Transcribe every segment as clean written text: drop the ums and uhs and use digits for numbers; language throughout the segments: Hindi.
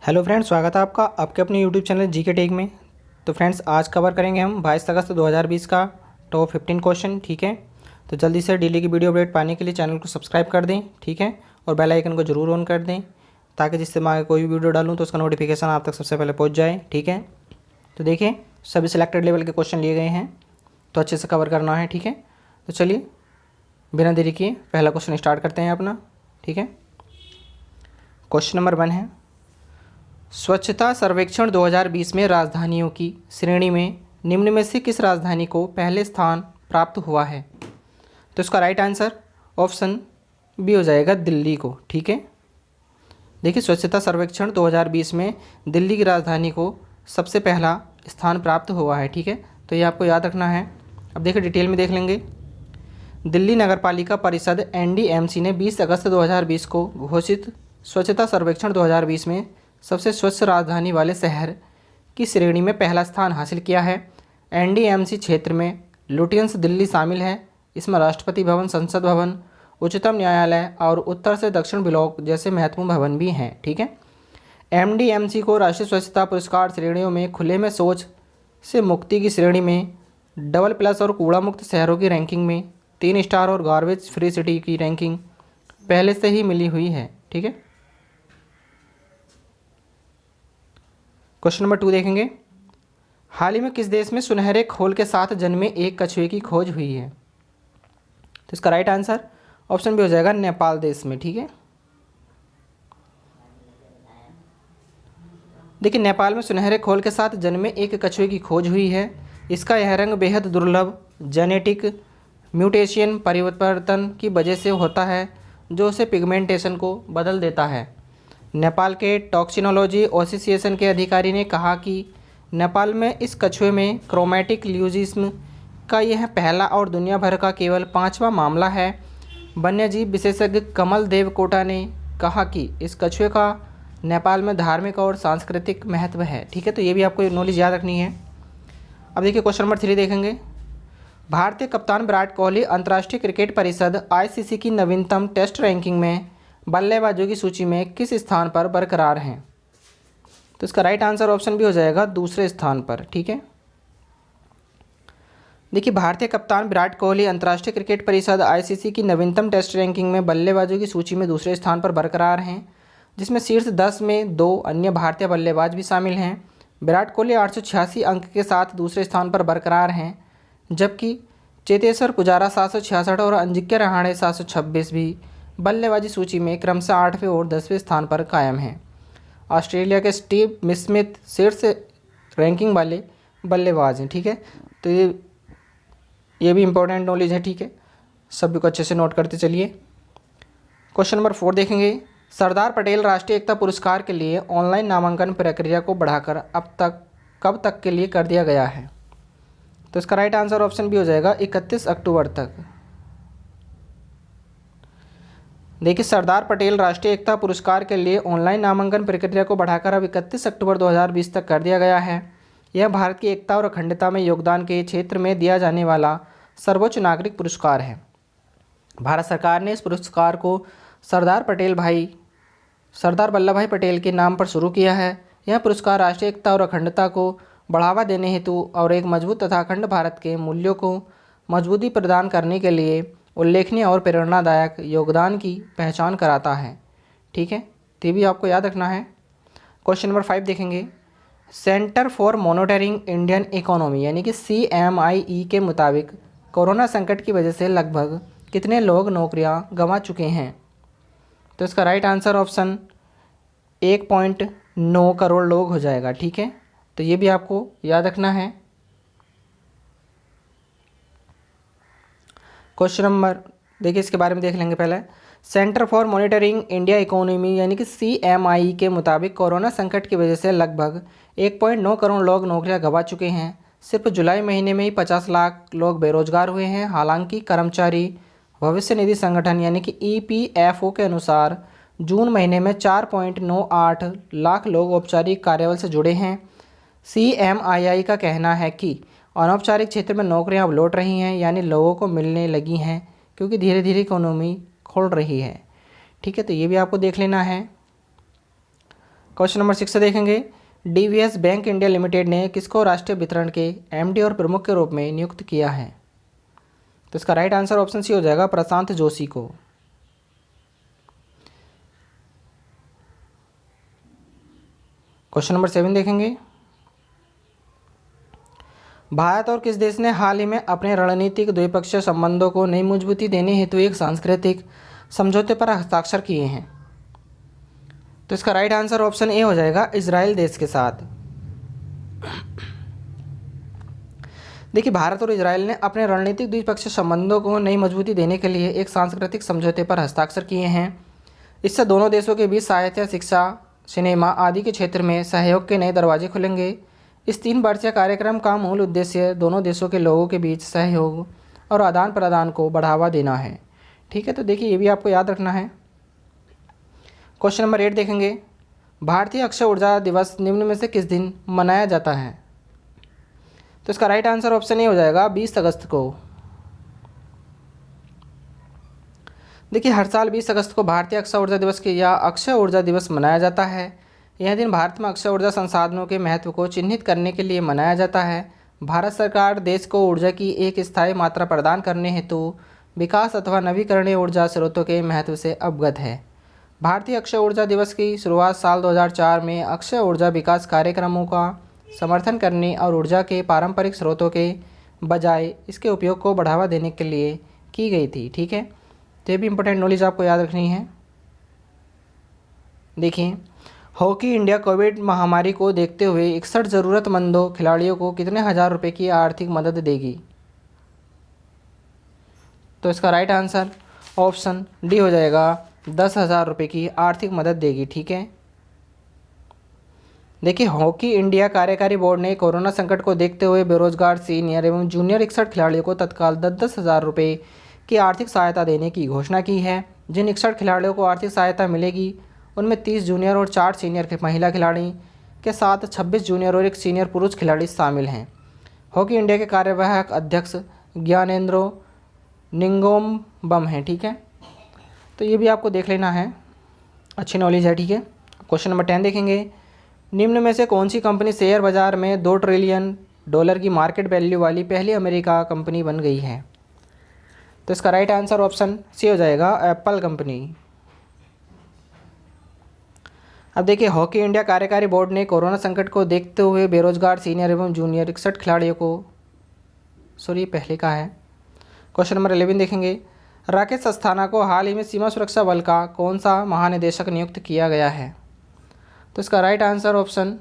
हेलो फ्रेंड्स, स्वागत है आपका आपके अपने यूट्यूब चैनल जीके टेक में। तो फ्रेंड्स, आज कवर करेंगे हम 22 अगस्त 2020 का टॉप 15 क्वेश्चन। ठीक है, तो जल्दी से डेली की वीडियो अपडेट पाने के लिए चैनल को सब्सक्राइब कर दें। ठीक है, और बेल आइकन को जरूर ऑन कर दें ताकि जिससे मैं कोई भी वीडियो डालूँ तो उसका नोटिफिकेशन आप तक सबसे पहले पहुँच जाए। ठीक है, तो देखिए सभी सिलेक्टेड लेवल के क्वेश्चन लिए गए हैं, तो अच्छे से कवर करना है। ठीक है, तो चलिए बिना देरी किए पहला क्वेश्चन स्टार्ट करते हैं अपना। ठीक है, क्वेश्चन नंबर 1 है, स्वच्छता सर्वेक्षण 2020 में राजधानियों की श्रेणी में निम्न में से किस राजधानी को पहले स्थान प्राप्त हुआ है? तो इसका राइट आंसर ऑप्शन बी हो जाएगा, दिल्ली को। ठीक है, देखिए स्वच्छता सर्वेक्षण 2020 में दिल्ली की राजधानी को सबसे पहला स्थान प्राप्त हुआ है। ठीक है, तो ये आपको याद रखना है। अब देखिए डिटेल में देख लेंगे। दिल्ली नगरपालिका परिषद एनडीएमसी ने 20 अगस्त 2020 को घोषित स्वच्छता सर्वेक्षण 2020 में सबसे स्वच्छ राजधानी वाले शहर की श्रेणी में पहला स्थान हासिल किया है। एनडीएमसी क्षेत्र में लुटियंस दिल्ली शामिल है। इसमें राष्ट्रपति भवन, संसद भवन, उच्चतम न्यायालय और उत्तर से दक्षिण ब्लॉक जैसे महत्वपूर्ण भवन भी हैं। ठीक है, एनडीएमसी को राष्ट्रीय स्वच्छता पुरस्कार श्रेणियों में खुले में शौच से मुक्ति की श्रेणी में डबल प्लस और कूड़ा मुक्त शहरों की रैंकिंग में 3 स्टार और गार्बेज फ्री सिटी की रैंकिंग पहले से ही मिली हुई है। ठीक है, क्वेश्चन नंबर 2 देखेंगे। हाल ही में किस देश में सुनहरे खोल के साथ जन्मे एक कछुए की खोज हुई है? तो इसका राइट आंसर ऑप्शन भी हो जाएगा, नेपाल देश में। ठीक है, देखिए नेपाल में सुनहरे खोल के साथ जन्मे एक कछुए की खोज हुई है। इसका यह रंग बेहद दुर्लभ जेनेटिक म्यूटेशन परिवर्तन की वजह से होता है जो उसे पिगमेंटेशन को बदल देता है। नेपाल के टॉक्सिनोलॉजी एसोसिएशन के अधिकारी ने कहा कि नेपाल में इस कछुए में क्रोमैटिक ल्यूजिज्म का यह पहला और दुनिया भर का केवल 5वां मामला है। वन्यजीव विशेषज्ञ कमल देवकोटा ने कहा कि इस कछुए का नेपाल में धार्मिक और सांस्कृतिक महत्व है। ठीक है, तो ये भी आपको नॉलेज याद रखनी है। अब देखिए क्वेश्चन नंबर 3 देखेंगे। भारतीय कप्तान विराट कोहली अंतर्राष्ट्रीय क्रिकेट परिषद आईसीसी की नवीनतम टेस्ट रैंकिंग में बल्लेबाजों की सूची में किस स्थान पर बरकरार हैं? तो इसका राइट आंसर ऑप्शन भी हो जाएगा, दूसरे स्थान पर। ठीक है, देखिए भारतीय कप्तान विराट कोहली अंतर्राष्ट्रीय क्रिकेट परिषद आईसीसी की नवीनतम टेस्ट रैंकिंग में बल्लेबाजों की सूची में दूसरे स्थान पर बरकरार हैं, जिसमें शीर्ष 10 में 2 अन्य भारतीय बल्लेबाज भी शामिल हैं। विराट कोहली 886 अंक के साथ दूसरे स्थान पर बरकरार हैं, जबकि चेतेश्वर पुजारा 766 और अजिंक्य रहाणे 726 भी बल्लेबाजी सूची में क्रमशः 8वें और 10वें स्थान पर कायम हैं। ऑस्ट्रेलिया के स्टीव स्मिथ शीर्ष रैंकिंग वाले बल्लेबाज हैं। ठीक है, तो ये भी इम्पोर्टेंट नॉलेज है। ठीक है, सभी को अच्छे से नोट करते चलिए। क्वेश्चन नंबर 4 देखेंगे। सरदार पटेल राष्ट्रीय एकता पुरस्कार के लिए ऑनलाइन नामांकन प्रक्रिया को बढ़ाकर अब तक कब तक के लिए कर दिया गया है? तो इसका राइट आंसर ऑप्शन भी हो जाएगा, 31 अक्टूबर तक। देखिए सरदार पटेल राष्ट्रीय एकता पुरस्कार के लिए ऑनलाइन नामांकन प्रक्रिया को बढ़ाकर अब 31 अक्टूबर 2020 तक कर दिया गया है। यह भारत की एकता और अखंडता में योगदान के क्षेत्र में दिया जाने वाला सर्वोच्च नागरिक पुरस्कार है। भारत सरकार ने इस पुरस्कार को सरदार वल्लभ भाई पटेल के नाम पर शुरू किया है। यह पुरस्कार राष्ट्रीय एकता और अखंडता को बढ़ावा देने हेतु और एक मजबूत तथा अखंड भारत के मूल्यों को मजबूती प्रदान करने के लिए उल्लेखनीय और प्रेरणादायक योगदान की पहचान कराता है। ठीक है, तो ये भी आपको याद रखना है। क्वेश्चन नंबर 5 देखेंगे। Centre for monitoring Indian economy यानी कि CMIE के मुताबिक कोरोना संकट की वजह से लगभग कितने लोग नौकरियां गंवा चुके हैं? तो इसका राइट आंसर ऑप्शन 1.9 करोड़ लोग हो जाएगा। ठीक है, तो ये भी आपको याद रखना है। क्वेश्चन नंबर देखिए इसके बारे में देख लेंगे पहले। Centre for monitoring India economy यानी कि CMIE के मुताबिक कोरोना संकट की वजह से लगभग 1.9 करोड़ लोग नौकरियां गंवा चुके हैं। सिर्फ जुलाई महीने में ही 50 लाख लोग बेरोजगार हुए हैं। हालांकि कर्मचारी भविष्य निधि संगठन यानी कि EPFO के अनुसार जून महीने में 4.98 लाख लोग औपचारिक कार्यबल से जुड़े हैं। CMII का कहना है कि अनौपचारिक क्षेत्र में नौकरियां अब लौट रही हैं, यानी लोगों को मिलने लगी हैं क्योंकि धीरे धीरे इकोनॉमी खुल रही है। ठीक है, तो ये भी आपको देख लेना है। क्वेश्चन नंबर 6 से देखेंगे, डीवीएस बैंक इंडिया लिमिटेड ने किसको राष्ट्रीय वितरण के एमडी और प्रमुख के रूप में नियुक्त किया है? तो इसका राइट आंसर ऑप्शन सी हो जाएगा, प्रशांत जोशी को। क्वेश्चन नंबर 7 देखेंगे, भारत और किस देश ने हाल ही में अपने रणनीतिक द्विपक्षीय संबंधों को नई मजबूती देने हेतु एक सांस्कृतिक समझौते पर हस्ताक्षर किए हैं? तो इसका राइट आंसर ऑप्शन ए हो जाएगा, इजराइल देश के साथ। देखिए, भारत और इजराइल ने अपने रणनीतिक द्विपक्षीय संबंधों को नई मजबूती देने के लिए एक सांस्कृतिक समझौते पर हस्ताक्षर किए हैं। इससे दोनों देशों के बीच साहित्य, शिक्षा, सिनेमा आदि के क्षेत्र में सहयोग के नए दरवाजे खुलेंगे। इस 3 वर्षीय कार्यक्रम का मूल उद्देश्य दोनों देशों के लोगों के बीच सहयोग और आदान प्रदान को बढ़ावा देना है। ठीक है, तो देखिए ये भी आपको याद रखना है। क्वेश्चन नंबर 8 देखेंगे, भारतीय अक्षय ऊर्जा दिवस निम्न में से किस दिन मनाया जाता है? तो इसका राइट आंसर ऑप्शन ए हो जाएगा, 20 अगस्त को। देखिए, हर साल 20 अगस्त को भारतीय अक्षय ऊर्जा दिवस के या अक्षय ऊर्जा दिवस मनाया जाता है। यह दिन भारत में अक्षय ऊर्जा संसाधनों के महत्व को चिन्हित करने के लिए मनाया जाता है। भारत सरकार देश को ऊर्जा की एक स्थायी मात्रा प्रदान करने हेतु विकास अथवा नवीकरणीय ऊर्जा स्रोतों के महत्व से अवगत है। भारतीय अक्षय ऊर्जा दिवस की शुरुआत साल 2004 में अक्षय ऊर्जा विकास कार्यक्रमों का समर्थन करने और ऊर्जा के पारंपरिक स्रोतों के बजाय इसके उपयोग को बढ़ावा देने के लिए की गई थी। ठीक है, तो ये भी इंपॉर्टेंट नॉलेज आपको याद रखनी है। देखिए, हॉकी इंडिया कोविड महामारी को देखते हुए 61 ज़रूरतमंदों खिलाड़ियों को कितने हज़ार रुपये की आर्थिक मदद देगी? तो इसका राइट आंसर ऑप्शन डी हो जाएगा, 10,000 रुपये की आर्थिक मदद देगी। ठीक है, देखिए, हॉकी इंडिया कार्यकारी बोर्ड ने कोरोना संकट को देखते हुए बेरोजगार सीनियर एवं जूनियर 61 खिलाड़ियों को तत्काल 10,000 रुपये की आर्थिक सहायता देने की घोषणा की है। जिन 61 खिलाड़ियों को आर्थिक सहायता मिलेगी उनमें 30 जूनियर और 4 सीनियर के महिला खिलाड़ी के साथ 26 जूनियर और 1 सीनियर पुरुष खिलाड़ी शामिल हैं। हॉकी इंडिया के कार्यवाहक अध्यक्ष ज्ञानेंद्रो निंगोमबम हैं। ठीक है, तो ये भी आपको देख लेना है, अच्छी नॉलेज है। ठीक है, क्वेश्चन नंबर 10 देखेंगे, निम्न में से कौन सी कंपनी शेयर बाजार में $2 ट्रिलियन की मार्केट वैल्यू वाली पहली अमेरिका कंपनी बन गई है? तो इसका राइट आंसर ऑप्शन सी हो जाएगा, एप्पल कंपनी। अब देखिए, हॉकी इंडिया कार्यकारी बोर्ड ने कोरोना संकट को देखते हुए बेरोजगार सीनियर एवं जूनियर 61 खिलाड़ियों को, सॉरी पहले का है। क्वेश्चन नंबर 11 देखेंगे, राकेश अस्थाना को हाल ही में सीमा सुरक्षा बल का कौन सा महानिदेशक नियुक्त किया गया है? तो इसका राइट आंसर ऑप्शन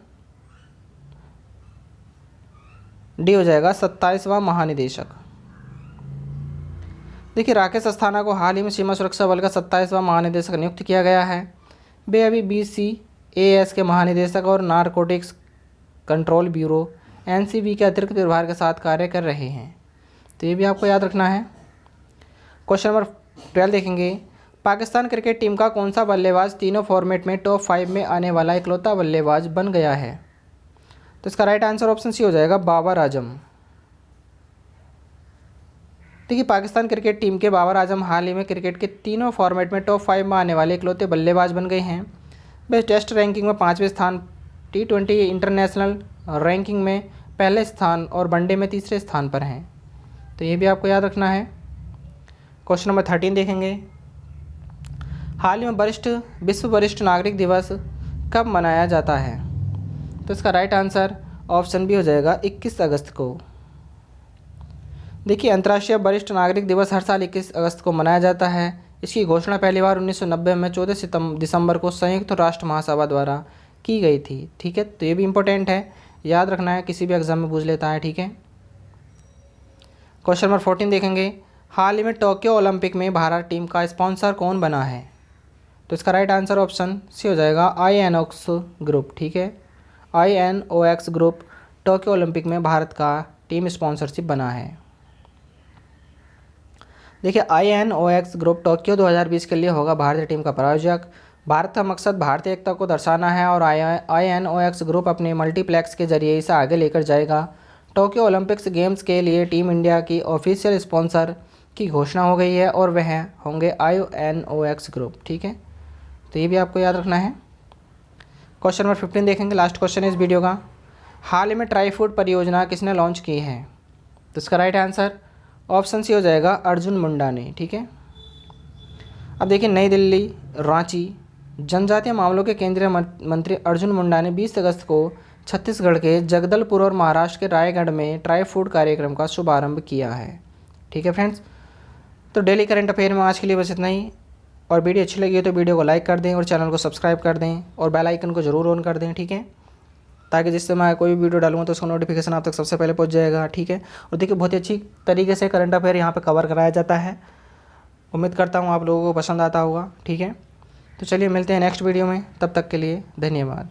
डी हो जाएगा, 27वां महानिदेशक। देखिए, राकेश अस्थाना को हाल ही में सीमा सुरक्षा बल का 27वां महानिदेशक नियुक्त किया गया है। वे अभी BCAS के महानिदेशक और नारकोटिक्स कंट्रोल ब्यूरो NCB के अतिरिक्त प्रभार के साथ कार्य कर रहे हैं। तो ये भी आपको याद रखना है। क्वेश्चन नंबर 12 देखेंगे, पाकिस्तान क्रिकेट टीम का कौन सा बल्लेबाज तीनों फॉर्मेट में टॉप 5 में आने वाला इकलौता बल्लेबाज बन गया है? तो इसका राइट आंसर ऑप्शन सी हो जाएगा, बाबर आजम। देखिए, पाकिस्तान क्रिकेट टीम के बाबर आजम हाल ही में क्रिकेट के तीनों फॉर्मेट में टॉप 5 में आने वाले इकलौते बल्लेबाज बन गए हैं। वे टेस्ट रैंकिंग में 5वें स्थान, T20 इंटरनेशनल रैंकिंग में पहले स्थान और वनडे में तीसरे स्थान पर हैं। तो ये भी आपको याद रखना है। क्वेश्चन नंबर 13 देखेंगे, हाल ही में विश्व वरिष्ठ नागरिक दिवस कब मनाया जाता है? तो इसका राइट आंसर ऑप्शन बी हो जाएगा, 21 अगस्त को। देखिए, अंतर्राष्ट्रीय वरिष्ठ नागरिक दिवस हर साल 21 अगस्त को मनाया जाता है। इसकी घोषणा पहली बार 1990 में 14 दिसंबर को संयुक्त राष्ट्र महासभा द्वारा की गई थी। ठीक है, तो ये भी इम्पोर्टेंट है, याद रखना है, किसी भी एग्जाम में पूछ लेता है। ठीक है, क्वेश्चन नंबर 14 देखेंगे, हाल ही में टोक्यो ओलंपिक में भारत टीम का स्पॉन्सर कौन बना है? तो इसका राइट आंसर ऑप्शन सी हो जाएगा, INOX ग्रुप। ठीक है, INOX ग्रुप टोक्यो ओलंपिक में भारत का टीम स्पॉन्सरशिप बना है। देखिए, INOX ग्रुप टोक्यो 2020 के लिए होगा भारतीय टीम का प्रायोजक। भारत का मकसद भारतीय एकता को दर्शाना है और INOX ग्रुप अपने मल्टीप्लेक्स के जरिए इसे आगे लेकर जाएगा। टोक्यो ओलंपिक्स गेम्स के लिए टीम इंडिया की ऑफिशियल स्पॉन्सर की घोषणा हो गई है और वह होंगे INOX ग्रुप। ठीक है, तो ये भी आपको याद रखना है। क्वेश्चन नंबर 15 देखेंगे, लास्ट क्वेश्चन है इस वीडियो का। हाल ही में ट्राई फूड परियोजना किसने लॉन्च की है? तो इसका राइट आंसर ऑप्शन सी हो जाएगा अर्जुन मुंडा ने। ठीक है, अब देखिए नई दिल्ली, रांची, जनजातीय मामलों के केंद्रीय मंत्री अर्जुन मुंडा ने 20 अगस्त को छत्तीसगढ़ के जगदलपुर और महाराष्ट्र के रायगढ़ में ट्राई फूड कार्यक्रम का शुभारंभ किया है। ठीक है फ्रेंड्स, तो डेली करंट अफेयर में आज के लिए बस इतना ही। और वीडियो अच्छी लगी हो तो वीडियो को लाइक कर दें और चैनल को सब्सक्राइब कर दें और बेल आइकन को जरूर ऑन कर दें। ठीक है, ताकि जिससे मैं कोई भी वीडियो डालूंगा तो उसका नोटिफिकेशन आप तक सबसे पहले पहुंच जाएगा। ठीक है, और देखिए बहुत ही अच्छी तरीके से करंट अफेयर यहाँ पे कवर कराया जाता है। उम्मीद करता हूँ आप लोगों को पसंद आता होगा। ठीक है, तो चलिए मिलते हैं नेक्स्ट वीडियो में, तब तक के लिए धन्यवाद।